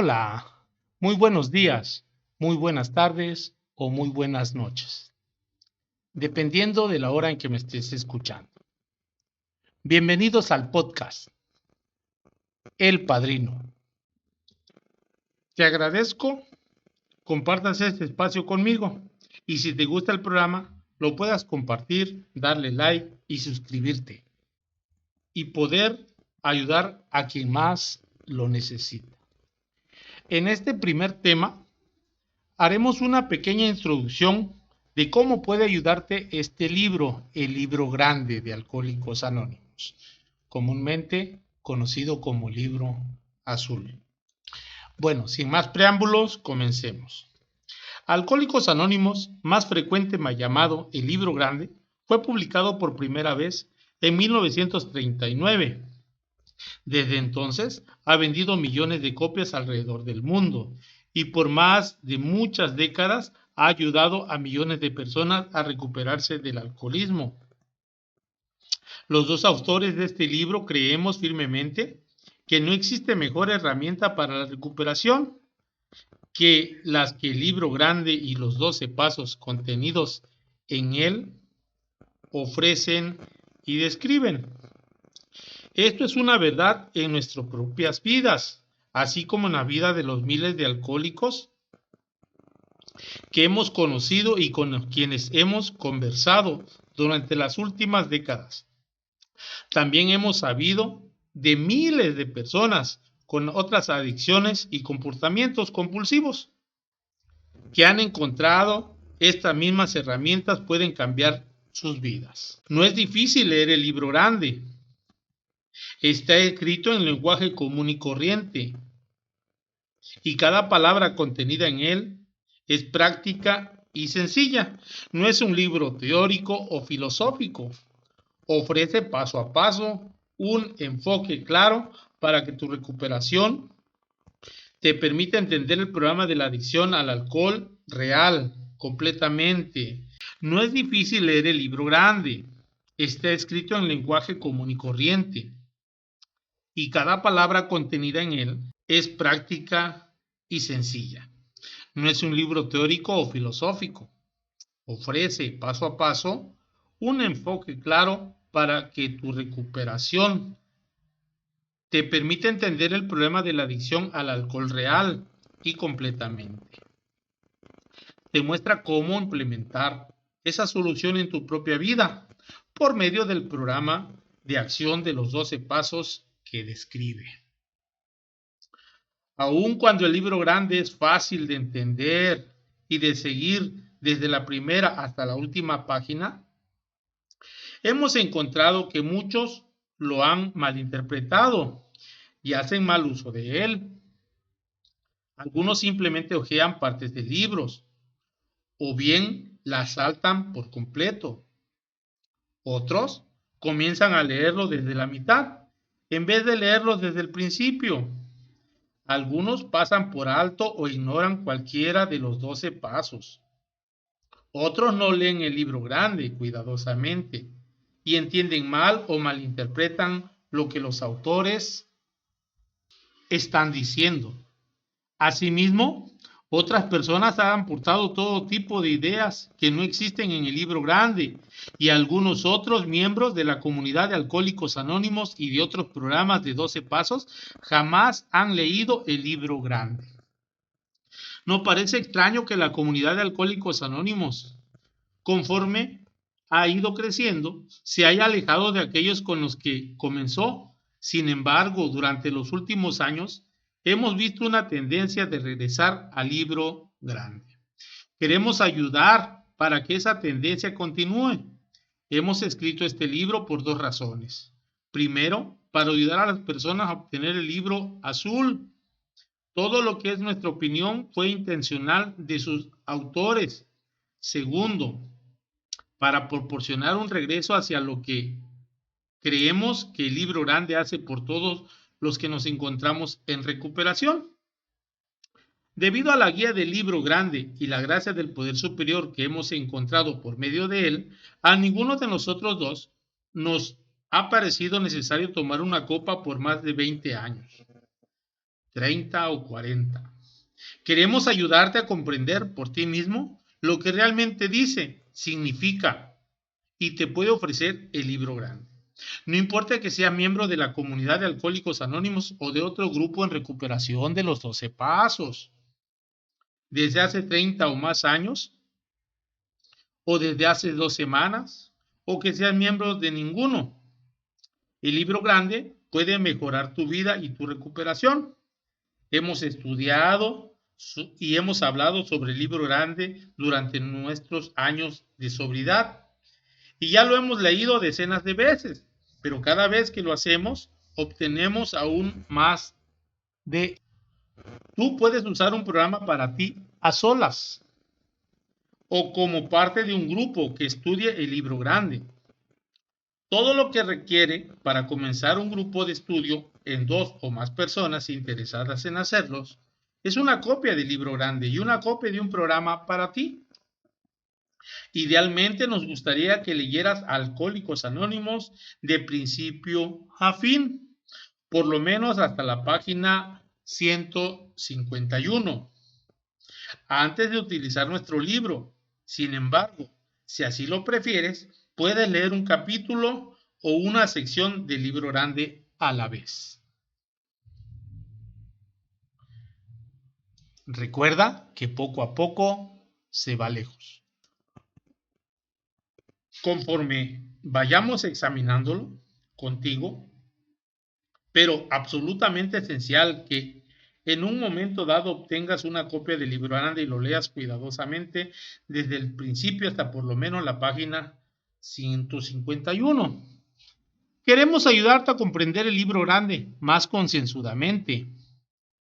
Hola, muy buenos días, muy buenas tardes o muy buenas noches, dependiendo de la hora en que me estés escuchando. Bienvenidos al podcast El Padrino. Te agradezco compartas este espacio conmigo y si te gusta el programa, lo puedas compartir, darle like y suscribirte y poder ayudar a quien más lo necesita. En este primer tema, haremos una pequeña introducción de cómo puede ayudarte este libro, el libro grande de Alcohólicos Anónimos, comúnmente conocido como libro azul. Bueno, sin más preámbulos, comencemos. Alcohólicos Anónimos, más frecuente llamado el libro grande, fue publicado por primera vez en 1939. Desde entonces ha vendido millones de copias alrededor del mundo y por más de muchas décadas ha ayudado a millones de personas a recuperarse del alcoholismo. Los dos autores de este libro creemos firmemente que no existe mejor herramienta para la recuperación que las que el libro grande y los 12 pasos contenidos en él ofrecen y describen. Esto es una verdad en nuestras propias vidas, así como en la vida de los miles de alcohólicos que hemos conocido y con quienes hemos conversado durante las últimas décadas. También hemos sabido de miles de personas con otras adicciones y comportamientos compulsivos que han encontrado estas mismas herramientas pueden cambiar sus vidas. No es difícil leer el libro grande. Está escrito en lenguaje común y corriente y cada palabra contenida en él es práctica y sencilla. No es un libro teórico o filosófico. Ofrece paso a paso un enfoque claro para que tu recuperación te permita entender el programa de la adicción al alcohol real, completamente. No es difícil leer el libro grande. Está escrito en lenguaje común y corriente y cada palabra contenida en él es práctica y sencilla. No es un libro teórico o filosófico. Ofrece paso a paso un enfoque claro para que tu recuperación te permita entender el problema de la adicción al alcohol real y completamente. Te muestra cómo implementar esa solución en tu propia vida por medio del programa de acción de los 12 pasos que describe. Aun cuando el libro grande es fácil de entender y de seguir desde la primera hasta la última página, hemos encontrado que muchos lo han malinterpretado y hacen mal uso de él. Algunos simplemente hojean partes de libros o bien las saltan por completo. Otros comienzan a leerlo desde la mitad en vez de leerlo desde el principio. Algunos pasan por alto o ignoran cualquiera de los 12 pasos. Otros no leen el libro grande cuidadosamente y entienden mal o malinterpretan lo que los autores están diciendo. Asimismo, otras personas han aportado todo tipo de ideas que no existen en el libro grande y algunos otros miembros de la comunidad de Alcohólicos Anónimos y de otros programas de 12 pasos jamás han leído el libro grande. ¿No parece extraño que la comunidad de Alcohólicos Anónimos, conforme ha ido creciendo, se haya alejado de aquellos con los que comenzó? Sin embargo, durante los últimos años, hemos visto una tendencia de regresar al libro grande. Queremos ayudar para que esa tendencia continúe. Hemos escrito este libro por dos razones. Primero, para ayudar a las personas a obtener el libro azul. Todo lo que es nuestra opinión fue intencional de sus autores. Segundo, para proporcionar un regreso hacia lo que creemos que el libro grande hace por todos los que nos encontramos en recuperación. Debido a la guía del libro grande y la gracia del poder superior que hemos encontrado por medio de él, a ninguno de nosotros dos nos ha parecido necesario tomar una copa por más de 20 años. 30 o 40. Queremos ayudarte a comprender por ti mismo lo que realmente dice, significa y te puede ofrecer el libro grande. No importa que sea miembro de la comunidad de Alcohólicos Anónimos o de otro grupo en recuperación de los 12 pasos, desde hace 30 o más años, o desde hace 2 semanas, o que seas miembro de ninguno. El libro grande puede mejorar tu vida y tu recuperación. Hemos estudiado y hemos hablado sobre el libro grande durante nuestros años de sobriedad. Y ya lo hemos leído decenas de veces, pero cada vez que lo hacemos, obtenemos aún más de... Tú puedes usar un programa para ti a solas o como parte de un grupo que estudie el libro grande. Todo lo que requiere para comenzar un grupo de estudio en 2 o más personas interesadas en hacerlos es una copia del libro grande y una copia de un programa para ti. Idealmente nos gustaría que leyeras Alcohólicos Anónimos de principio a fin, por lo menos hasta la página 151, antes de utilizar nuestro libro. Sin embargo, si así lo prefieres, puedes leer un capítulo o una sección del libro grande a la vez. Recuerda que poco a poco se va lejos. Conforme vayamos examinándolo contigo, pero absolutamente esencial que en un momento dado obtengas una copia del libro grande y lo leas cuidadosamente desde el principio hasta por lo menos la página 151. Queremos ayudarte a comprender el libro grande más concienzudamente.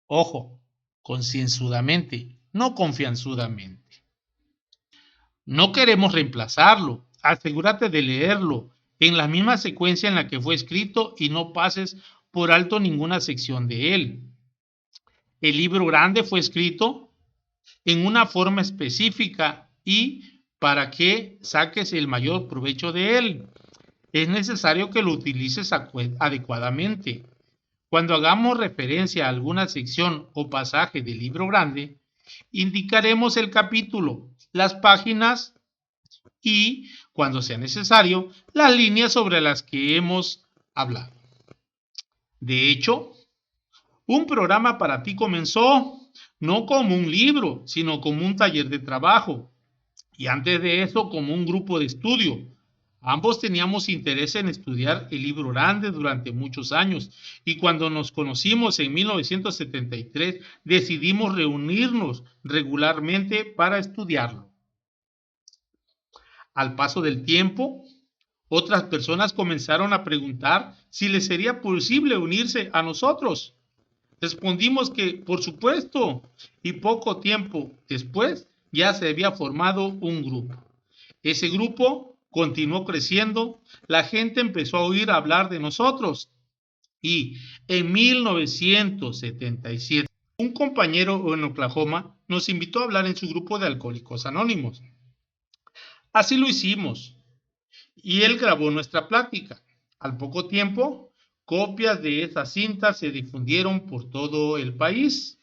Ojo, concienzudamente, no confianzudamente. No queremos reemplazarlo. Asegúrate de leerlo en la misma secuencia en la que fue escrito y no pases por alto ninguna sección de él. El libro grande fue escrito en una forma específica y para que saques el mayor provecho de él. Es necesario que lo utilices adecuadamente. Cuando hagamos referencia a alguna sección o pasaje del libro grande, indicaremos el capítulo, las páginas y, cuando sea necesario, las líneas sobre las que hemos hablado. De hecho, un programa para ti comenzó no como un libro, sino como un taller de trabajo, y antes de eso como un grupo de estudio. Ambos teníamos interés en estudiar el libro grande durante muchos años, y cuando nos conocimos en 1973 decidimos reunirnos regularmente para estudiarlo. Al paso del tiempo, otras personas comenzaron a preguntar si les sería posible unirse a nosotros. Respondimos que, por supuesto, y poco tiempo después ya se había formado un grupo. Ese grupo continuó creciendo, la gente empezó a oír hablar de nosotros y en 1977 un compañero en Oklahoma nos invitó a hablar en su grupo de Alcohólicos Anónimos. Así lo hicimos y él grabó nuestra plática. Al poco tiempo, copias de esas cintas se difundieron por todo el país.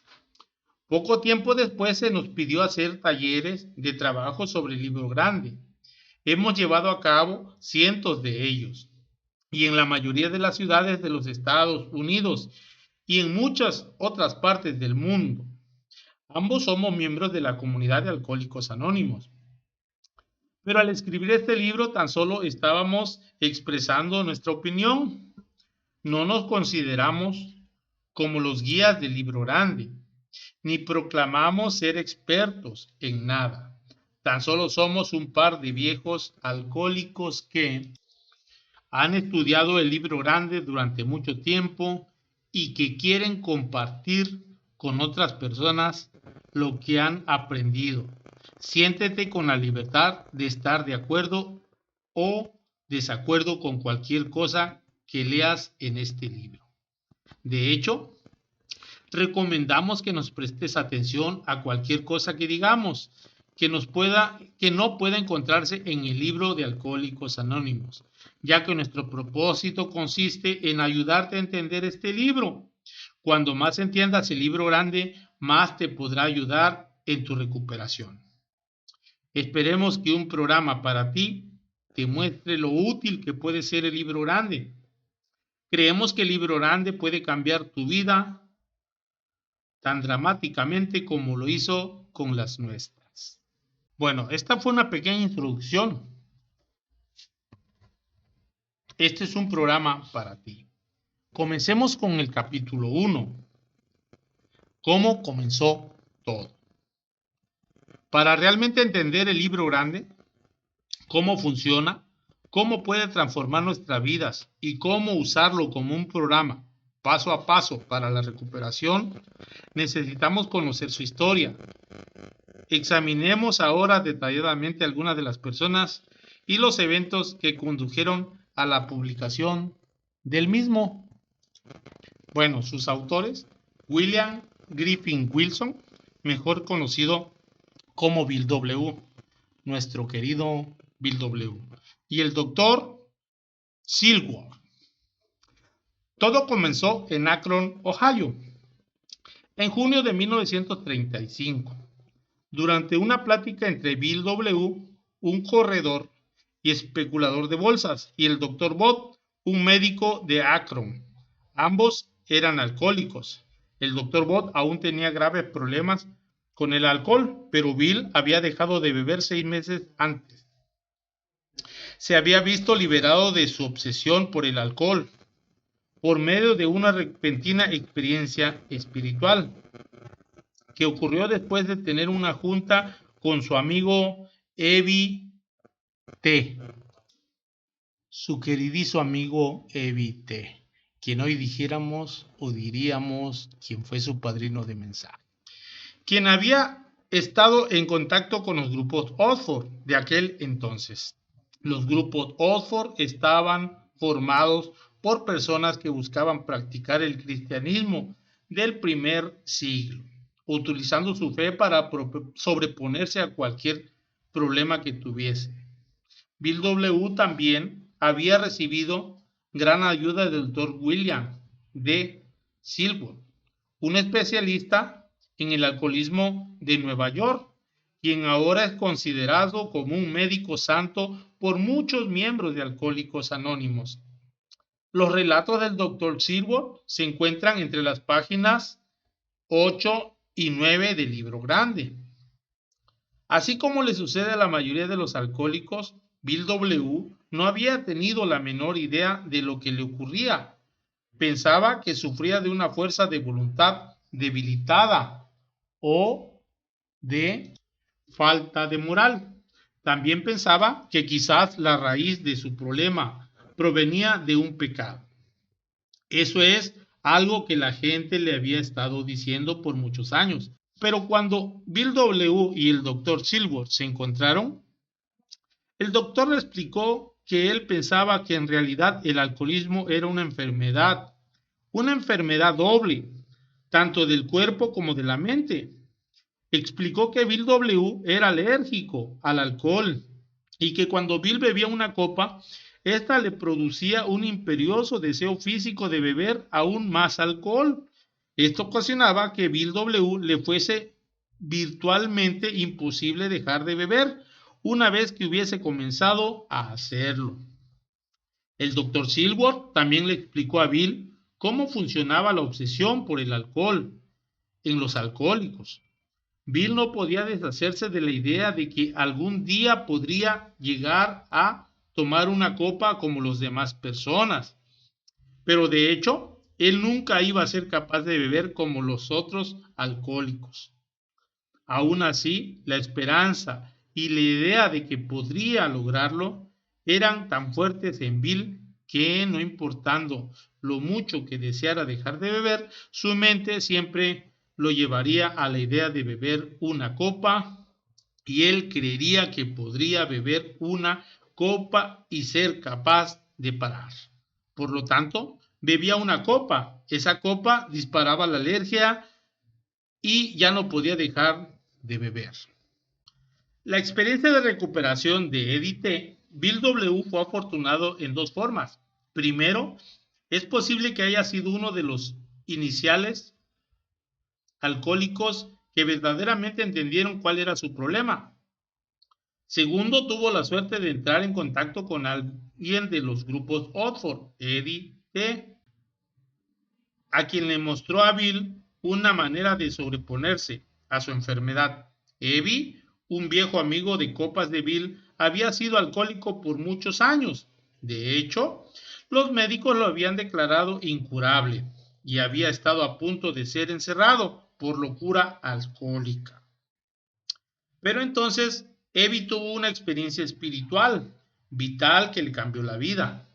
Poco tiempo después se nos pidió hacer talleres de trabajo sobre el libro grande. Hemos llevado a cabo cientos de ellos y en la mayoría de las ciudades de los Estados Unidos y en muchas otras partes del mundo. Ambos somos miembros de la comunidad de Alcohólicos Anónimos. Pero al escribir este libro tan solo estábamos expresando nuestra opinión. No nos consideramos como los guías del libro grande, ni proclamamos ser expertos en nada. Tan solo somos un par de viejos alcohólicos que han estudiado el libro grande durante mucho tiempo y que quieren compartir con otras personas lo que han aprendido. Siéntete con la libertad de estar de acuerdo o desacuerdo con cualquier cosa que leas en este libro. De hecho, recomendamos que nos prestes atención a cualquier cosa que digamos que no pueda encontrarse en el libro de Alcohólicos Anónimos, ya que nuestro propósito consiste en ayudarte a entender este libro. Cuando más entiendas el libro grande, más te podrá ayudar en tu recuperación. Esperemos que un programa para ti te muestre lo útil que puede ser el libro grande. Creemos que el libro grande puede cambiar tu vida tan dramáticamente como lo hizo con las nuestras. Bueno, esta fue una pequeña introducción. Este es un programa para ti. Comencemos con el capítulo 1. ¿Cómo comenzó todo? Para realmente entender el libro grande, cómo funciona, cómo puede transformar nuestras vidas y cómo usarlo como un programa paso a paso para la recuperación, necesitamos conocer su historia. Examinemos ahora detalladamente algunas de las personas y los eventos que condujeron a la publicación del mismo. Bueno, sus autores: William Griffin Wilson, mejor conocido como Bill W., nuestro querido Bill W., y el doctor Silkworth. Todo comenzó en Akron, Ohio, en junio de 1935, durante una plática entre Bill W., un corredor y especulador de bolsas, y el Dr. Bott, un médico de Akron. Ambos eran alcohólicos. El Dr. Bott aún tenía graves problemas con el alcohol, pero Bill había dejado de beber 6 meses antes. Se había visto liberado de su obsesión por el alcohol por medio de una repentina experiencia espiritual que ocurrió después de tener una junta con su amigo Evi T., su queridizo amigo Evi T., quien hoy dijéramos o diríamos quien fue su padrino de mensaje, quien había estado en contacto con los grupos Oxford de aquel entonces. Los grupos Oxford estaban formados por personas que buscaban practicar el cristianismo del primer siglo, utilizando su fe para sobreponerse a cualquier problema que tuviese. Bill W. también había recibido gran ayuda del Dr. William D. Silkworth, un especialista en el alcoholismo de Nueva York, quien ahora es considerado como un médico santo por muchos miembros de Alcohólicos Anónimos. Los relatos del Dr. Silkworth se encuentran entre las páginas 8 y 9 del libro grande. Así como le sucede a la mayoría de los alcohólicos, Bill W. no había tenido la menor idea de lo que le ocurría. Pensaba que sufría de una fuerza de voluntad debilitada o de falta de moral. También pensaba que quizás la raíz de su problema provenía de un pecado. Eso es algo que la gente le había estado diciendo por muchos años. Pero cuando Bill W. y el Dr. Silkworth se encontraron, el doctor le explicó que él pensaba que en realidad el alcoholismo era una enfermedad doble, tanto del cuerpo como de la mente. Explicó que Bill W. era alérgico al alcohol y que cuando Bill bebía una copa, esta le producía un imperioso deseo físico de beber aún más alcohol. Esto ocasionaba que Bill W. le fuese virtualmente imposible dejar de beber una vez que hubiese comenzado a hacerlo. El Dr. Silkworth también le explicó a Bill cómo funcionaba la obsesión por el alcohol en los alcohólicos. Bill no podía deshacerse de la idea de que algún día podría llegar a tomar una copa como las demás personas, pero de hecho, él nunca iba a ser capaz de beber como los otros alcohólicos. Aún así, la esperanza y la idea de que podría lograrlo eran tan fuertes en Bill que, no importando lo mucho que deseara dejar de beber, su mente siempre lo llevaría a la idea de beber una copa, y él creería que podría beber una copa y ser capaz de parar. Por lo tanto, bebía una copa. Esa copa disparaba la alergia y ya no podía dejar de beber. La experiencia de recuperación de Eddie T. Bill W. fue afortunado en dos formas. Primero, es posible que haya sido uno de los iniciales alcohólicos que verdaderamente entendieron cuál era su problema. Segundo, tuvo la suerte de entrar en contacto con alguien de los grupos Oxford, Eddie T., a quien le mostró a Bill una manera de sobreponerse a su enfermedad. Eddie, un viejo amigo de copas de Bill, había sido alcohólico por muchos años. De hecho, los médicos lo habían declarado incurable y había estado a punto de ser encerrado por locura alcohólica. Pero entonces Eddie tuvo una experiencia espiritual vital que le cambió la vida.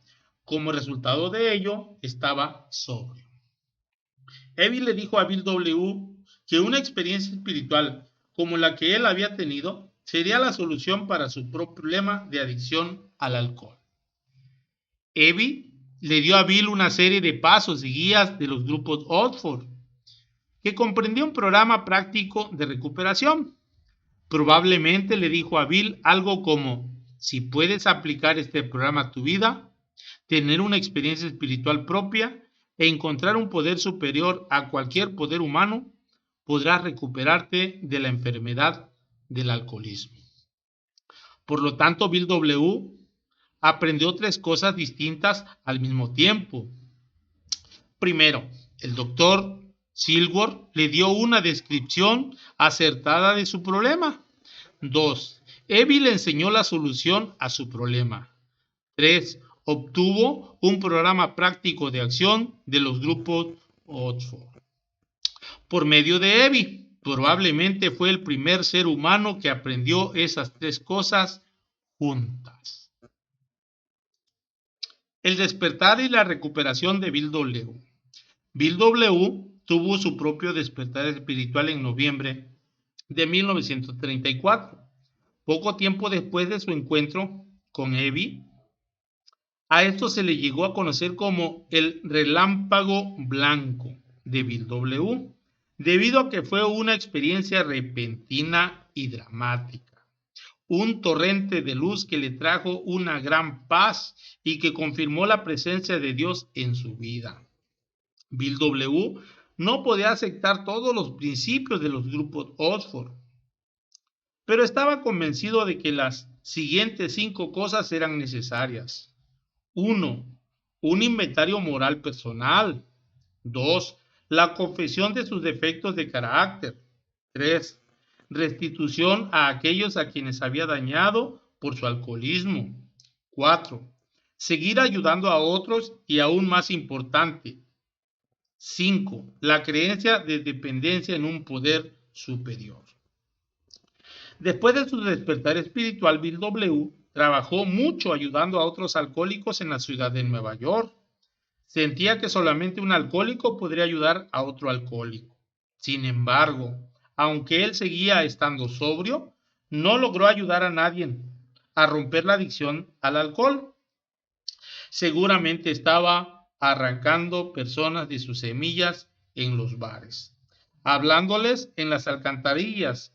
Como resultado de ello, estaba sobrio. Eddie le dijo a Bill W. que una experiencia espiritual como la que él había tenido sería la solución para su problema de adicción al alcohol. Eddie le dio a Bill una serie de pasos y guías de los grupos Oxford, que comprendía un programa práctico de recuperación. Probablemente le dijo a Bill algo como: si puedes aplicar este programa a tu vida, tener una experiencia espiritual propia e encontrar un poder superior a cualquier poder humano, podrás recuperarte de la enfermedad del alcoholismo. Por lo tanto, Bill W. aprendió 3 cosas distintas al mismo tiempo. Primero, el doctor Silworth le dio una descripción acertada de su problema. 2. Eddie le enseñó la solución a su problema. 3. Obtuvo un programa práctico de acción de los grupos Oxford. Por medio de Eddie, probablemente fue el primer ser humano que aprendió esas 3 cosas juntas. El despertar y la recuperación de Bill W. Bill W. tuvo su propio despertar espiritual en noviembre de 1934, poco tiempo después de su encuentro con Eddie. A esto se le llegó a conocer como el relámpago blanco de Bill W., debido a que fue una experiencia repentina y dramática. Un torrente de luz que le trajo una gran paz y que confirmó la presencia de Dios en su vida. Bill W. no podía aceptar todos los principios de los grupos Oxford, pero estaba convencido de que las siguientes 5 cosas eran necesarias. 1. Un inventario moral personal. 2. La confesión de sus defectos de carácter. 3. Restitución a aquellos a quienes había dañado por su alcoholismo. 4. Seguir ayudando a otros y, aún más importante, 5. La creencia de dependencia en un poder superior. Después de su despertar espiritual, Bill W. trabajó mucho ayudando a otros alcohólicos en la ciudad de Nueva York. Sentía que solamente un alcohólico podría ayudar a otro alcohólico. Sin embargo, aunque él seguía estando sobrio, no logró ayudar a nadie a romper la adicción al alcohol. Seguramente estaba arrancando personas de sus semillas en los bares, hablándoles en las alcantarillas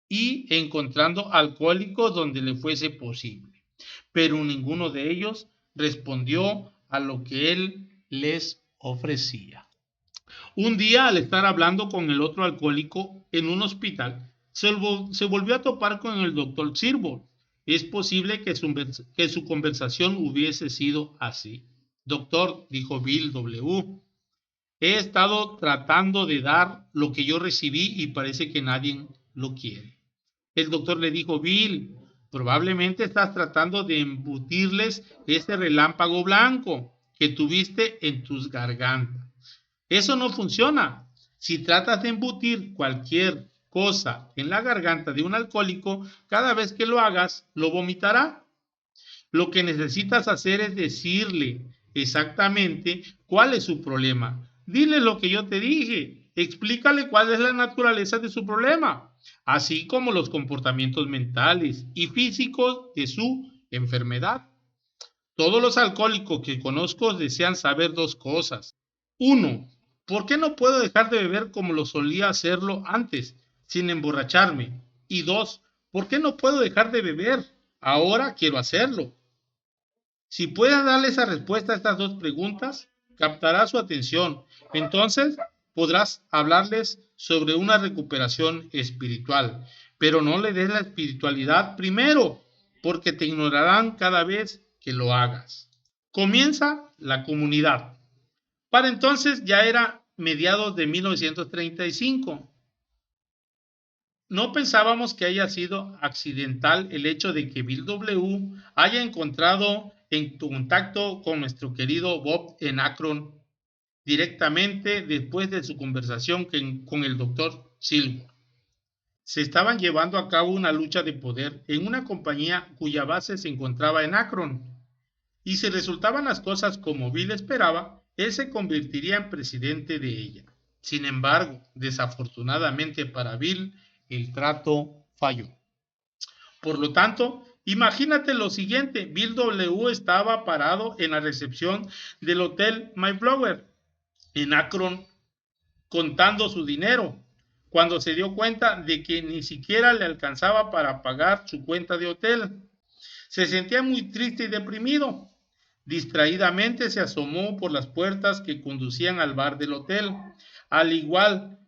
y encontrando alcohólicos donde le fuese posible. Pero ninguno de ellos respondió a lo que él les ofrecía. Un día, al estar hablando con el otro alcohólico en un hospital, se volvió a topar con el doctor Silworth. Es posible que su conversación hubiese sido así. Doctor, dijo Bill W., he estado tratando de dar lo que yo recibí y parece que nadie lo quiere. El doctor le dijo: Bill, probablemente estás tratando de embutirles ese relámpago blanco que tuviste en tus gargantas. Eso no funciona. Si tratas de embutir cualquier cosa en la garganta de un alcohólico, cada vez que lo hagas, lo vomitará. Lo que necesitas hacer es decirle exactamente cuál es su problema. Dile lo que yo te dije. Explícale cuál es la naturaleza de su problema, así como los comportamientos mentales y físicos de su enfermedad. Todos los alcohólicos que conozco desean saber 2 cosas. 1. ¿Por qué no puedo dejar de beber como lo solía hacerlo antes, sin emborracharme? Y 2. ¿Por qué no puedo dejar de beber? Ahora quiero hacerlo. Si puedes darle esa respuesta a estas 2 preguntas, captará su atención. Entonces podrás hablarles sobre una recuperación espiritual, pero no le des la espiritualidad primero, porque te ignorarán cada vez que lo hagas. Comienza la comunidad. Para entonces ya era mediados de 1935. No pensábamos que haya sido accidental el hecho de que Bill W. haya encontrado en contacto con nuestro querido Bob en Akron directamente después de su conversación con el Dr. Silver. Se estaban llevando a cabo una lucha de poder en una compañía cuya base se encontraba en Akron, y si resultaban las cosas como Bill esperaba, él se convertiría en presidente de ella. Sin embargo, desafortunadamente para Bill, el trato falló. Por lo tanto, imagínate lo siguiente: Bill W. estaba parado en la recepción del Hotel Mayflower en Akron contando su dinero, cuando se dio cuenta de que ni siquiera le alcanzaba para pagar su cuenta de hotel. Se sentía muy triste y deprimido. Distraídamente se asomó por las puertas que conducían al bar del hotel. Al igual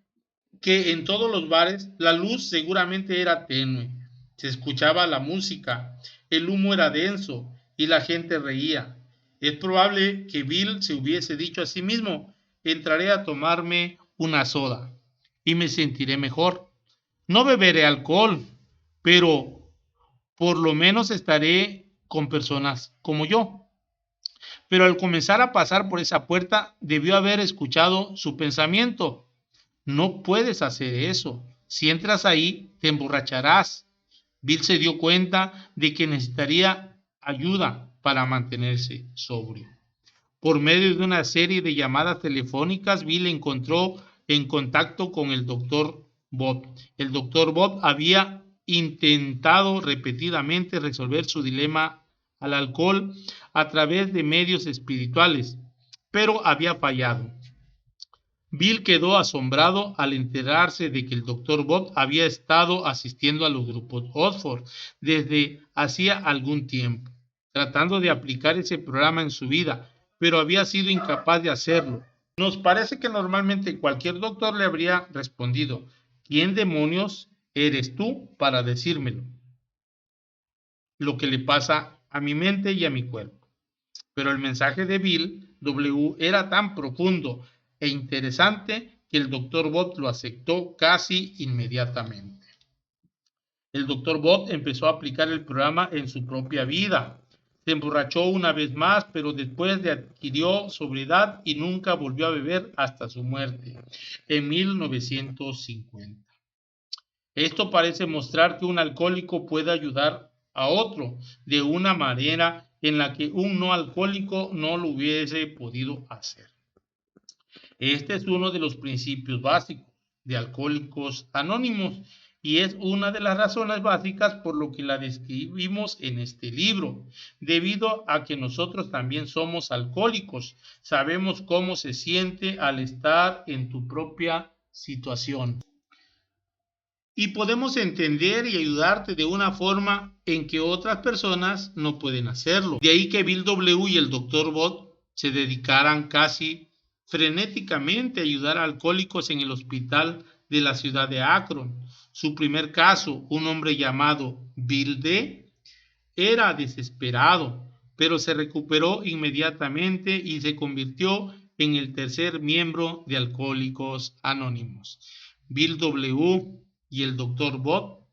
que en todos los bares, la luz seguramente era tenue. Se escuchaba la música, el humo era denso y la gente reía. Es probable que Bill se hubiese dicho a sí mismo: entraré a tomarme una soda y me sentiré mejor. No beberé alcohol, pero por lo menos estaré con personas como yo. Pero al comenzar a pasar por esa puerta, debió haber escuchado su pensamiento: no puedes hacer eso. Si entras ahí, te emborracharás. Bill se dio cuenta de que necesitaría ayuda para mantenerse sobrio. Por medio de una serie de llamadas telefónicas, Bill encontró en contacto con el Dr. Bob. El Dr. Bob había intentado repetidamente resolver su dilema al alcohol a través de medios espirituales, pero había fallado. Bill quedó asombrado al enterarse de que el Dr. Bob había estado asistiendo a los grupos Oxford desde hacía algún tiempo, tratando de aplicar ese programa en su vida, pero había sido incapaz de hacerlo. Nos parece que normalmente cualquier doctor le habría respondido: ¿quién demonios eres tú para decírmelo? Lo que le pasa a mi mente y a mi cuerpo. Pero el mensaje de Bill W. era tan profundo e interesante que el Dr. Bob lo aceptó casi inmediatamente. El Dr. Bob empezó a aplicar el programa en su propia vida. Se emborrachó una vez más, pero después adquirió sobriedad y nunca volvió a beber hasta su muerte en 1950. Esto parece mostrar que un alcohólico puede ayudar a otro de una manera en la que un no alcohólico no lo hubiese podido hacer. Este es uno de los principios básicos de Alcohólicos Anónimos y es una de las razones básicas por lo que la describimos en este libro. Debido a que nosotros también somos alcohólicos, sabemos cómo se siente al estar en tu propia situación. Y podemos entender y ayudarte de una forma en que otras personas no pueden hacerlo. De ahí que Bill W. y el Dr. Bob se dedicaran casi frenéticamente a ayudar a alcohólicos en el hospital de la ciudad de Akron. Su primer caso, un hombre llamado Bill D., era desesperado, pero se recuperó inmediatamente y se convirtió en el tercer miembro de Alcohólicos Anónimos. Bill W. y el Dr. Bob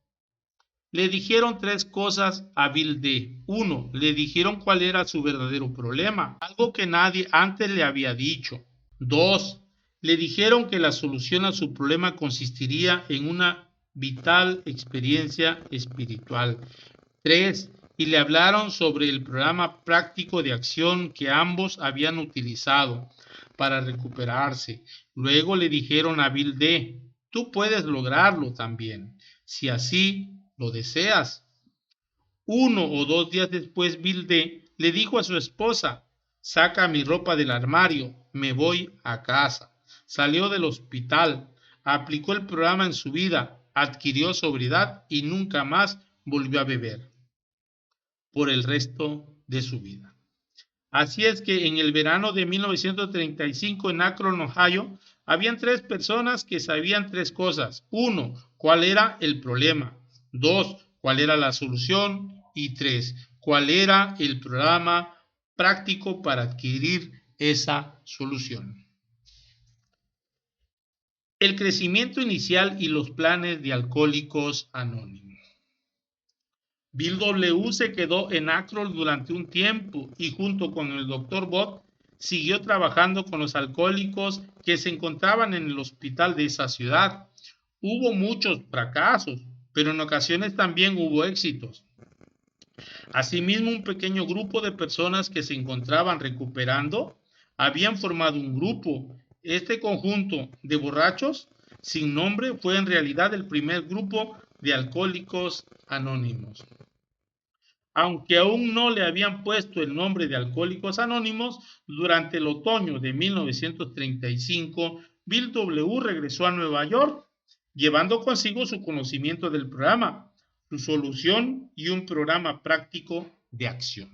le dijeron tres cosas a Bill D. 1. Le dijeron cuál era su verdadero problema, algo que nadie antes le había dicho. 2. Le dijeron que la solución a su problema consistiría en una vital experiencia espiritual. 3. Y le hablaron sobre el programa práctico de acción que ambos habían utilizado para recuperarse. Luego le dijeron a Bill D.: tú puedes lograrlo también, si así lo deseas. 1 o 2 días después, Bill D. le dijo a su esposa: saca mi ropa del armario, me voy a casa. Salió del hospital, aplicó el programa en su vida, adquirió sobriedad y nunca más volvió a beber por el resto de su vida. Así es que en el verano de 1935 en Akron, Ohio, habían 3 personas que sabían 3 cosas. 1, cuál era el problema. 2, cuál era la solución. Y 3, cuál era el programa práctico para adquirir esa solución. El crecimiento inicial y los planes de Alcohólicos Anónimos. Bill W. se quedó en Akron durante un tiempo y junto con el Dr. Bob siguió trabajando con los alcohólicos que se encontraban en el hospital de esa ciudad. Hubo muchos fracasos, pero en ocasiones también hubo éxitos. Asimismo, un pequeño grupo de personas que se encontraban recuperando habían formado un grupo. Este conjunto de borrachos sin nombre fue en realidad el primer grupo de Alcohólicos Anónimos. Aunque aún no le habían puesto el nombre de Alcohólicos Anónimos, durante el otoño de 1935, Bill W. regresó a Nueva York, llevando consigo su conocimiento del programa, su solución y un programa práctico de acción.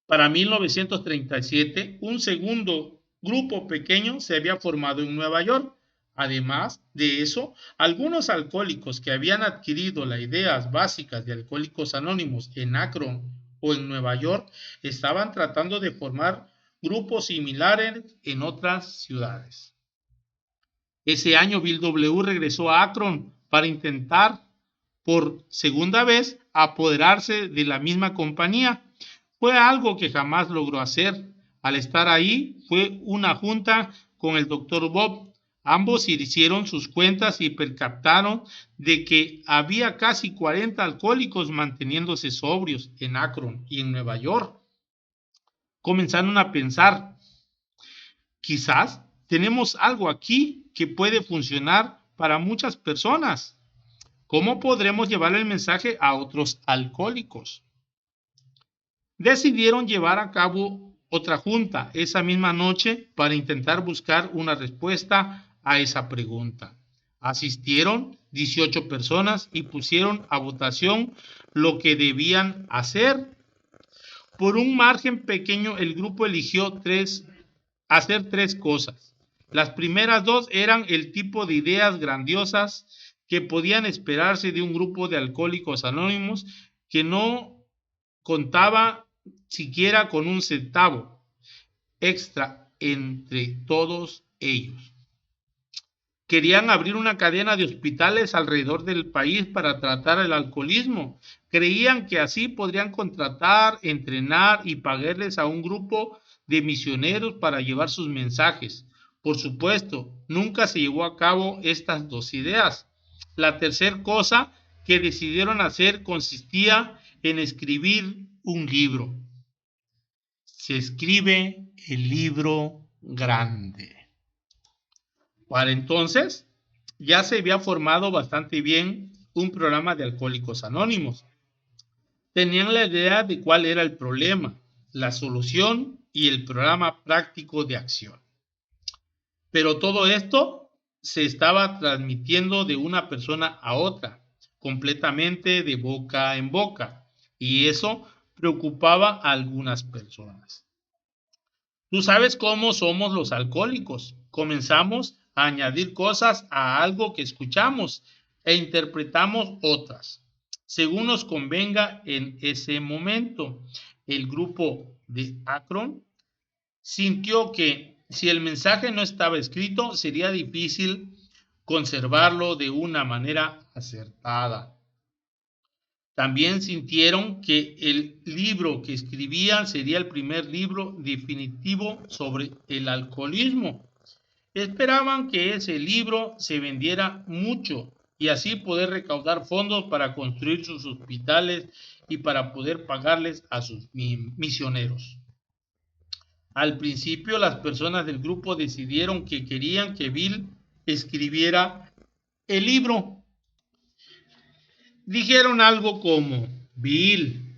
Para 1937, un segundo grupo pequeño se había formado en Nueva York. Además de eso, algunos alcohólicos que habían adquirido las ideas básicas de Alcohólicos Anónimos en Akron o en Nueva York estaban tratando de formar grupos similares en otras ciudades. Ese año Bill W. regresó a Akron para intentar por segunda vez apoderarse de la misma compañía. Fue algo que jamás logró hacer. Al estar ahí fue una junta con el Dr. Bob. Ambos hicieron sus cuentas y percataron de que había casi 40 alcohólicos manteniéndose sobrios en Akron y en Nueva York. Comenzaron a pensar, quizás tenemos algo aquí que puede funcionar para muchas personas. ¿Cómo podremos llevar el mensaje a otros alcohólicos? Decidieron llevar a cabo otra junta esa misma noche para intentar buscar una respuesta a esa pregunta. Asistieron 18 personas y pusieron a votación lo que debían hacer. Por un margen pequeño, el grupo eligió hacer 3 cosas. Las primeras 2 eran el tipo de ideas grandiosas que podían esperarse de un grupo de alcohólicos anónimos que no contaba siquiera con un centavo extra entre todos ellos. Querían abrir una cadena de hospitales alrededor del país para tratar el alcoholismo. Creían que así podrían contratar, entrenar y pagarles a un grupo de misioneros para llevar sus mensajes. Por supuesto, nunca se llevó a cabo estas 2 ideas. La tercera cosa que decidieron hacer consistía en escribir un libro. Se escribe el libro grande. Para entonces, ya se había formado bastante bien un programa de Alcohólicos Anónimos. Tenían la idea de cuál era el problema, la solución y el programa práctico de acción. Pero todo esto se estaba transmitiendo de una persona a otra, completamente de boca en boca, y eso preocupaba a algunas personas. Tú sabes cómo somos los alcohólicos. Comenzamos a añadir cosas a algo que escuchamos e interpretamos otras, según nos convenga en ese momento. El grupo de Akron sintió que si el mensaje no estaba escrito, sería difícil conservarlo de una manera acertada. También sintieron que el libro que escribían sería el primer libro definitivo sobre el alcoholismo. Esperaban que ese libro se vendiera mucho y así poder recaudar fondos para construir sus hospitales y para poder pagarles a sus misioneros. Al principio, las personas del grupo decidieron que querían que Bill escribiera el libro. Dijeron algo como: Bill,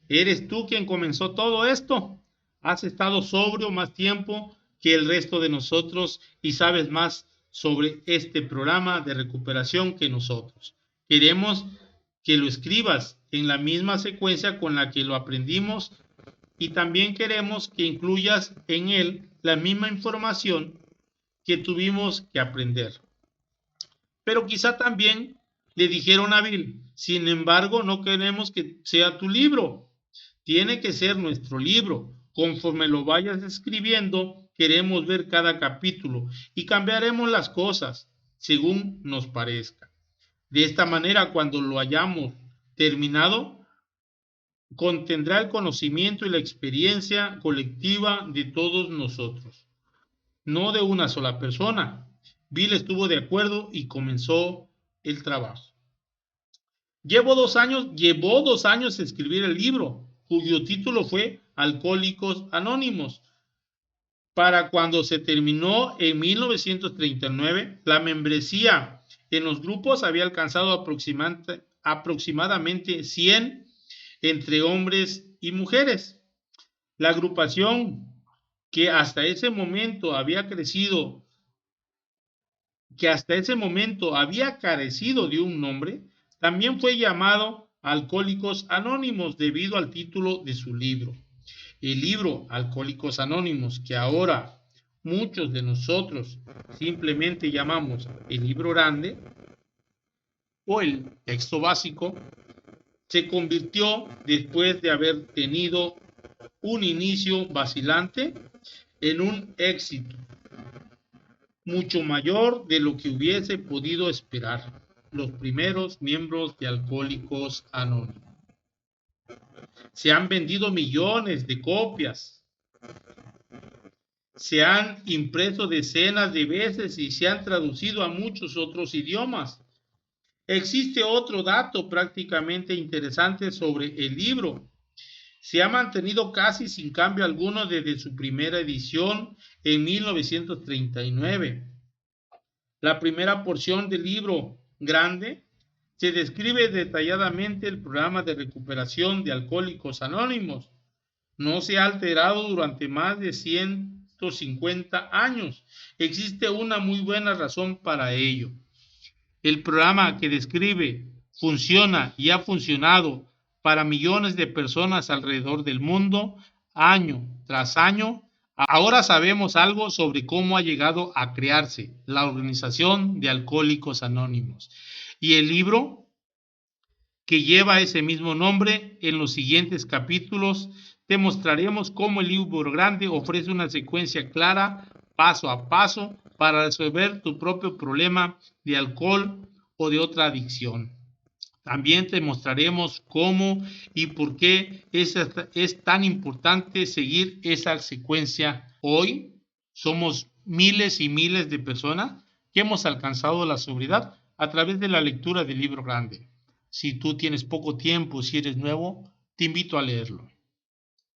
¿eres tú quien comenzó todo esto? Has estado sobrio más tiempo que el resto de nosotros y sabes más sobre este programa de recuperación que nosotros. Queremos que lo escribas en la misma secuencia con la que lo aprendimos y también queremos que incluyas en él la misma información que tuvimos que aprender. Pero quizá también le dijeron a Bill, sin embargo, no queremos que sea tu libro, tiene que ser nuestro libro. Conforme lo vayas escribiendo, queremos ver cada capítulo y cambiaremos las cosas según nos parezca. De esta manera, cuando lo hayamos terminado, contendrá el conocimiento y la experiencia colectiva de todos nosotros, no de una sola persona. Bill estuvo de acuerdo y comenzó el trabajo. Llevó 2 años escribir el libro, cuyo título fue Alcohólicos Anónimos. Para cuando se terminó en 1939, la membresía en los grupos había alcanzado aproximadamente 100 entre hombres y mujeres. La agrupación que hasta ese momento había carecido de un nombre, también fue llamado Alcohólicos Anónimos debido al título de su libro. El libro Alcohólicos Anónimos, que ahora muchos de nosotros simplemente llamamos el libro grande o el texto básico, se convirtió, después de haber tenido un inicio vacilante, en un éxito mucho mayor de lo que hubiese podido esperar los primeros miembros de Alcohólicos Anónimos. Se han vendido millones de copias, se han impreso decenas de veces y se han traducido a muchos otros idiomas. Existe otro dato prácticamente interesante sobre el libro. Se ha mantenido casi sin cambio alguno desde su primera edición en 1939. La primera porción del libro grande se describe detalladamente el programa de recuperación de Alcohólicos Anónimos. No se ha alterado durante más de 150 años. Existe una muy buena razón para ello. El programa que describe funciona y ha funcionado para millones de personas alrededor del mundo, año tras año. Ahora sabemos algo sobre cómo ha llegado a crearse la organización de Alcohólicos Anónimos. Y el libro que lleva ese mismo nombre, en los siguientes capítulos te mostraremos cómo el libro grande ofrece una secuencia clara, paso a paso, para resolver tu propio problema de alcohol o de otra adicción. También te mostraremos cómo y por qué es tan importante seguir esa secuencia. Hoy somos miles y miles de personas que hemos alcanzado la sobriedad a través de la lectura del libro grande. Si tú tienes poco tiempo, si eres nuevo, te invito a leerlo.